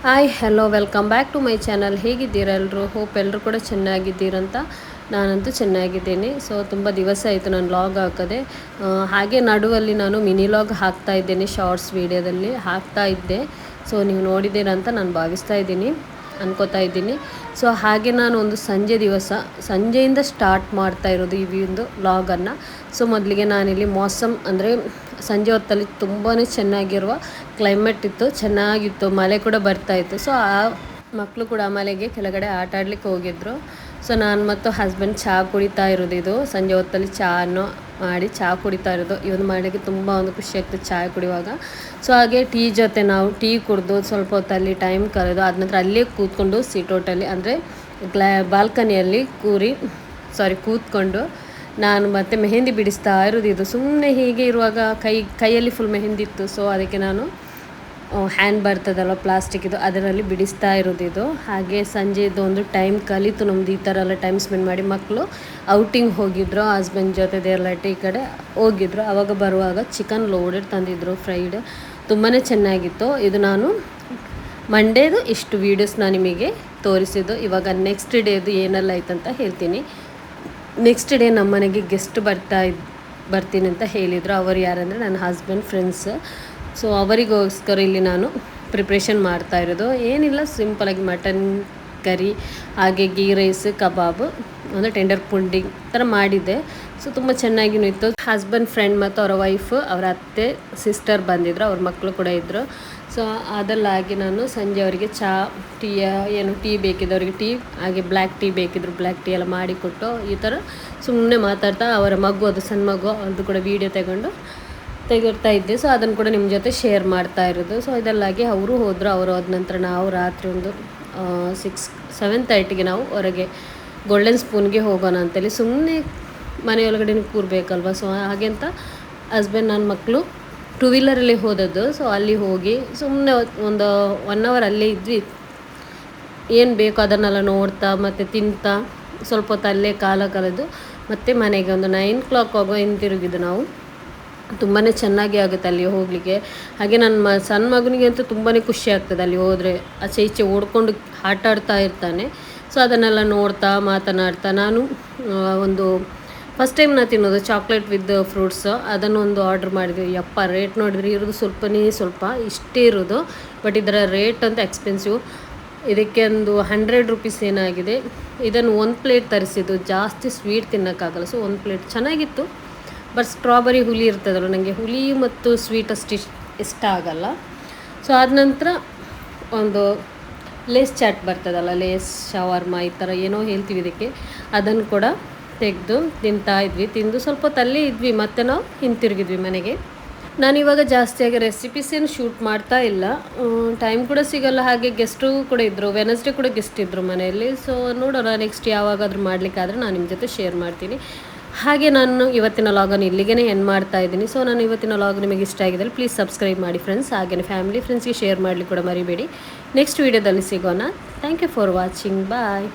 Hi hello welcome back to my channel. ಹೇಗಿದ್ದೀರಾ ಎಲ್ಲರೂ? Hope ಎಲ್ಲರೂ ಕೂಡ ಚೆನ್ನಾಗಿದ್ದೀರಂತ. ನಾನಂತೂ ಚೆನ್ನಾಗಿದ್ದೀನಿ. ಸೊ ತುಂಬ ದಿವಸ ಆಯಿತು ನಾನು ಲಾಗ್ ಹಾಕದೆ. ಹಾಗೆ ನಡುವಲ್ಲಿ ನಾನು ಮಿನಿ ಲಾಗ್ ಹಾಕ್ತಾ ಇದ್ದೇನೆ, ಶಾರ್ಟ್ಸ್ ವೀಡಿಯೋದಲ್ಲಿ ಹಾಕ್ತಾ ಇದ್ದೆ. ಸೊ ನೀವು ನೋಡಿದ್ದೀರಾ ಅಂತ ನಾನು ಭಾವಿಸ್ತಾ ಇದ್ದೀನಿ, ಅನ್ಕೋತಾ ಇದ್ದೀನಿ. ಸೊ ಹಾಗೆ ನಾನು ಒಂದು ಸಂಜೆಯಿಂದ ಸ್ಟಾರ್ಟ್ ಮಾಡ್ತಾ ಇರೋದು ಈ ಒಂದು ಲಾಗನ್ನು. ಸೊ ಮೊದಲಿಗೆ ನಾನಿಲ್ಲಿ ಮೌಸಮ್ ಅಂದರೆ ಸಂಜೆ ಹೊತ್ತಲ್ಲಿ ತುಂಬಾ ಚೆನ್ನಾಗಿರುವ ಕ್ಲೈಮೇಟ್ ಇತ್ತು, ಚೆನ್ನಾಗಿತ್ತು, ಮಳೆ ಕೂಡ ಬರ್ತಾಯಿತ್ತು. ಸೊ ಆ ಮಕ್ಕಳು ಕೂಡ ಮಳೆಗೆ ಕೆಳಗಡೆ ಆಟ ಆಡ್ಲಿಕ್ಕೆ ಹೋಗಿದ್ರು. ಸೊ ನಾನು ಮತ್ತು ಹಸ್ಬೆಂಡ್ ಚಹಾ ಕುಡಿತಾ ಇರೋದು, ಇದು ಸಂಜೆ ಹೊತ್ತಲ್ಲಿ ಚಹಾನು ಮಾಡಿ ಚಹಾ ಕುಡಿತಾ ಇರೋದು. ಈ ಒಂದು ಮಳೆಗೆ ತುಂಬ ಒಂದು ಖುಷಿ ಆಗ್ತದೆ ಚಹಾ ಕುಡಿಯುವಾಗ. ಸೊ ಹಾಗೆ ಟೀ ಜೊತೆ ನಾವು ಟೀ ಕುಡಿದು ಸ್ವಲ್ಪ ಹೊತ್ತಲ್ಲಿ ಟೈಮ್ ಕಳೆದು ಆದ ನಂತರ ಅಲ್ಲೇ ಕೂತ್ಕೊಂಡು ಸೀಟೋಟಲ್ಲಿ ಅಂದರೆ ಬಾಲ್ಕನಿಯಲ್ಲಿ ಕೂತ್ಕೊಂಡು ನಾನು ಮತ್ತೆ ಮೆಹಂದಿ ಬಿಡಿಸ್ತಾ ಇರೋದು. ಇದು ಸುಮ್ಮನೆ ಹೀಗೆ ಇರುವಾಗ ಕೈಯಲ್ಲಿ ಫುಲ್ ಮೆಹಂದಿ ಇತ್ತು. ಸೊ ಅದಕ್ಕೆ ನಾನು ಹ್ಯಾಂಡ್ ಬರ್ತದಲ್ಲ ಪ್ಲಾಸ್ಟಿಕ್ಕಿದು, ಅದರಲ್ಲಿ ಬಿಡಿಸ್ತಾ ಇರೋದು ಇದು. ಹಾಗೆ ಸಂಜೆದು ಒಂದು ಟೈಮ್ ಕಲಿತು ನಮ್ಮದು ಈ ಥರ ಎಲ್ಲ ಟೈಮ್ ಸ್ಪೆಂಡ್ ಮಾಡಿ. ಮಕ್ಕಳು ಔಟಿಂಗ್ ಹೋಗಿದ್ರು, ಹಸ್ಬೆಂಡ್ ಜೊತೆ ದೇರ್ಲಟ್ಟಿ ಈ ಕಡೆ ಹೋಗಿದ್ರು. ಆವಾಗ ಬರುವಾಗ ಚಿಕನ್ ಲೋಡೆಡ್ ತಂದಿದ್ರು, ಫ್ರೈಡ್, ತುಂಬಾ ಚೆನ್ನಾಗಿತ್ತು. ಇದು ನಾನು ಮಂಡೇದು ಇಷ್ಟು ವೀಡಿಯೋಸ್ ನಾನು ನಿಮಗೆ ತೋರಿಸಿದ್ದು. ಇವಾಗ ನೆಕ್ಸ್ಟ್ ಡೇದು ಏನೆಲ್ಲ ಆಯ್ತಂತ ಹೇಳ್ತೀನಿ. ನೆಕ್ಸ್ಟ್ ಡೇ ನಮ್ಮ ಮನೆಗೆ ಗೆಸ್ಟ್ ಬರ್ತೀನಿ ಅಂತ ಹೇಳಿದರು. ಅವರು ಯಾರಂದರೆ ನನ್ನ ಹಸ್ಬೆಂಡ್ ಫ್ರೆಂಡ್ಸ್. ಸೊ ಅವರಿಗೋಸ್ಕರ ಇಲ್ಲಿ ನಾನು ಪ್ರಿಪ್ರೇಷನ್ ಮಾಡ್ತಾ ಇರೋದು ಏನಿಲ್ಲ, ಸಿಂಪಲಾಗಿ ಮಟನ್ ಕರಿ, ಹಾಗೆ ಗೀ ರೈಸ್, ಕಬಾಬ್, ಅಂದರೆ ಟೆಂಡರ್ ಪುಂಡಿಂಗ್ ಥರ ಮಾಡಿದ್ದೆ. ಸೊ ತುಂಬ ಚೆನ್ನಾಗಿಯೂ ಇತ್ತು. ಹಸ್ಬೆಂಡ್ ಫ್ರೆಂಡ್ ಮತ್ತು ಅವರ ವೈಫ್, ಅವರ ಅತ್ತೆ, ಸಿಸ್ಟರ್ ಬಂದಿದ್ದರು, ಅವ್ರ ಮಕ್ಕಳು ಕೂಡ ಇದ್ದರು. ಸೊ ಅದಲ್ಲಾಗಿ ನಾನು ಸಂಜೆ ಅವರಿಗೆ ಟೀ ಬೇಕಿದ್ದವರಿಗೆ ಟೀ, ಹಾಗೆ ಬ್ಲ್ಯಾಕ್ ಟೀ ಬೇಕಿದ್ರು ಬ್ಲ್ಯಾಕ್ ಟೀ ಎಲ್ಲ ಮಾಡಿಕೊಟ್ಟು ಈ ಥರ ಸುಮ್ಮನೆ ಮಾತಾಡ್ತಾ ಅವರ ಮಗು, ಅದು ಸಣ್ಣ ಮಗು, ಅದು ಕೂಡ ವೀಡಿಯೋ ತೆಗಿರ್ತಾ ಇದ್ದೆ. ಸೊ ಅದನ್ನು ಕೂಡ ನಿಮ್ಮ ಜೊತೆ ಶೇರ್ ಮಾಡ್ತಾ ಇರೋದು. ಸೊ ಇದೆಲ್ಲಾಗಿ ಅವರು ಹೋದರು. ಅವರು ಹೋದ ನಂತರ ನಾವು ರಾತ್ರಿ ಒಂದು 7:30ಗೆ ನಾವು ಹೊರಗೆ ಗೋಲ್ಡನ್ ಸ್ಪೂನ್ಗೆ ಹೋಗೋಣ ಅಂತೇಳಿ ಸುಮ್ಮನೆ ಮನೆಯೊಳಗಡೆ ಕೂರಬೇಕಲ್ವ. ಸೊ ಹಾಗೆ ಅಂತ ಹಸ್ಬೆಂಡ್ ನನ್ನ ಮಕ್ಕಳು 2 ವೀಲರಲ್ಲಿ ಹೋದದ್ದು. ಸೊ ಅಲ್ಲಿ ಹೋಗಿ ಸುಮ್ಮನೆ ಒಂದು 1 ಅವರ್ ಅಲ್ಲೇ ಇದ್ವಿ. ಏನು ಬೇಕೋ ಅದನ್ನೆಲ್ಲ ನೋಡ್ತಾ ಮತ್ತು ತಿಂತಾ ಸ್ವಲ್ಪ ಹೊತ್ತು ಅಲ್ಲೇ ಕಾಲ ಕಳೆದು ಮತ್ತು ಮನೆಗೆ ಒಂದು 9 o'clock ಆಗುವ ಹಿಂತಿರುಗಿದ್ದು ನಾವು. ತುಂಬಾ ಚೆನ್ನಾಗಿ ಆಗುತ್ತೆ ಅಲ್ಲಿ ಹೋಗಲಿಕ್ಕೆ. ಹಾಗೆ ನನ್ನ ಸಣ್ಣ ಮಗನಿಗೆ ಅಂತೂ ತುಂಬಾ ಖುಷಿ ಆಗ್ತದೆ ಅಲ್ಲಿ ಹೋದರೆ. ಆಚೆ ಈಚೆ ಓಡ್ಕೊಂಡು ಆಟ ಆಡ್ತಾ ಇರ್ತಾನೆ. ಸೊ ಅದನ್ನೆಲ್ಲ ನೋಡ್ತಾ ಮಾತನಾಡ್ತಾ ನಾನು ಫಸ್ಟ್ ಟೈಮ್ ನಾನು ತಿನ್ನೋದು ಚಾಕ್ಲೇಟ್ ವಿತ್ ಫ್ರೂಟ್ಸ್, ಅದನ್ನು ಒಂದು ಆರ್ಡ್ರ್ ಮಾಡಿದ್ವಿ. ರೇಟ್ ನೋಡಿದ್ರೆ ಇರೋದು ಸ್ವಲ್ಪ ಇಷ್ಟೇ ಇರೋದು, ಬಟ್ ಇದರ ರೇಟ್ ಅಂತ ಎಕ್ಸ್ಪೆನ್ಸಿವ್. ಇದಕ್ಕೆ ಒಂದು 100 ರೂಪೀಸ್ ಏನಾಗಿದೆ. ಇದನ್ನು 1 ಪ್ಲೇಟ್ ತರಿಸಿದ್ದು, ಜಾಸ್ತಿ ಸ್ವೀಟ್ ತಿನ್ನೋಕ್ಕಾಗಲ್ಲ. ಸೊ 1 ಪ್ಲೇಟ್ ಚೆನ್ನಾಗಿತ್ತು, ಬಟ್ ಸ್ಟ್ರಾಬೆರಿ ಹುಳಿ ಇರ್ತದಲ್ಲ, ನನಗೆ ಹುಳಿ ಮತ್ತು ಸ್ವೀಟ್ ಅಷ್ಟು ಇಷ್ಟ ಆಗಲ್ಲ. ಸೊ ಆದ ನಂತರ ಒಂದು ಲೇಸ್ ಚಾಟ್ ಬರ್ತದಲ್ಲ, ಲೇಸ್ ಶವರ್ಮ ಈ ಥರ ಏನೋ ಹೇಳ್ತೀವಿ ಇದಕ್ಕೆ, ಅದನ್ನು ಕೂಡ ತೆಗೆದು ತಿಂತಾ ಇದ್ವಿ. ತಿಂದು ಸ್ವಲ್ಪ ಹೊತ್ತಲ್ಲೇ ಇದ್ವಿ, ಮತ್ತು ನಾವು ಹಿಂತಿರುಗಿದ್ವಿ ಮನೆಗೆ. ನಾನಿವಾಗ ಜಾಸ್ತಿಯಾಗಿ ರೆಸಿಪೀಸ್ ಏನು ಶೂಟ್ ಮಾಡ್ತಾ ಇಲ್ಲ, ಟೈಮ್ ಕೂಡ ಸಿಗೋಲ್ಲ. ಹಾಗೆ ಗೆಸ್ಟು ಕೂಡ ಇದ್ದರು, ವೆನಸ್ಡೇ ಕೂಡ ಗೆಸ್ಟ್ ಇದ್ದರು ಮನೆಯಲ್ಲಿ. ಸೊ ನೋಡೋಣ ನೆಕ್ಸ್ಟ್ ಯಾವಾಗಾದರೂ ಮಾಡಲಿಕ್ಕಾದರೆ ನಾನು ನಿಮ್ಮ ಜೊತೆ ಶೇರ್ ಮಾಡ್ತೀನಿ. ಹಾಗೆ ನಾನು ಇವತ್ತಿನ ಲಾಗನ್ನು ಇಲ್ಲಿಗೆ ಎಂಡ್ ಮಾಡ್ತಾ ಇದ್ದೀನಿ. ಸೊ ನಾನು ಇವತ್ತಿನ ಲಾಗ್ ನಿಮಗೆ ಇಷ್ಟ ಆಗಿದ್ದರೆ ಪ್ಲೀಸ್ ಸಬ್ಸ್ಕ್ರೈಬ್ ಮಾಡಿ ಫ್ರೆಂಡ್ಸ್. ಹಾಗೆಯೇ ಫ್ಯಾಮಿಲಿ ಫ್ರೆಂಡ್ಸ್ಗೆ ಶೇರ್ ಮಾಡಲಿಕ್ಕೆ ಕೂಡ ಮರಿಬೇಡಿ. ನೆಕ್ಸ್ಟ್ ವೀಡಿಯೋದಲ್ಲಿ ಸಿಗೋಣ. Thank you for watching. Bye.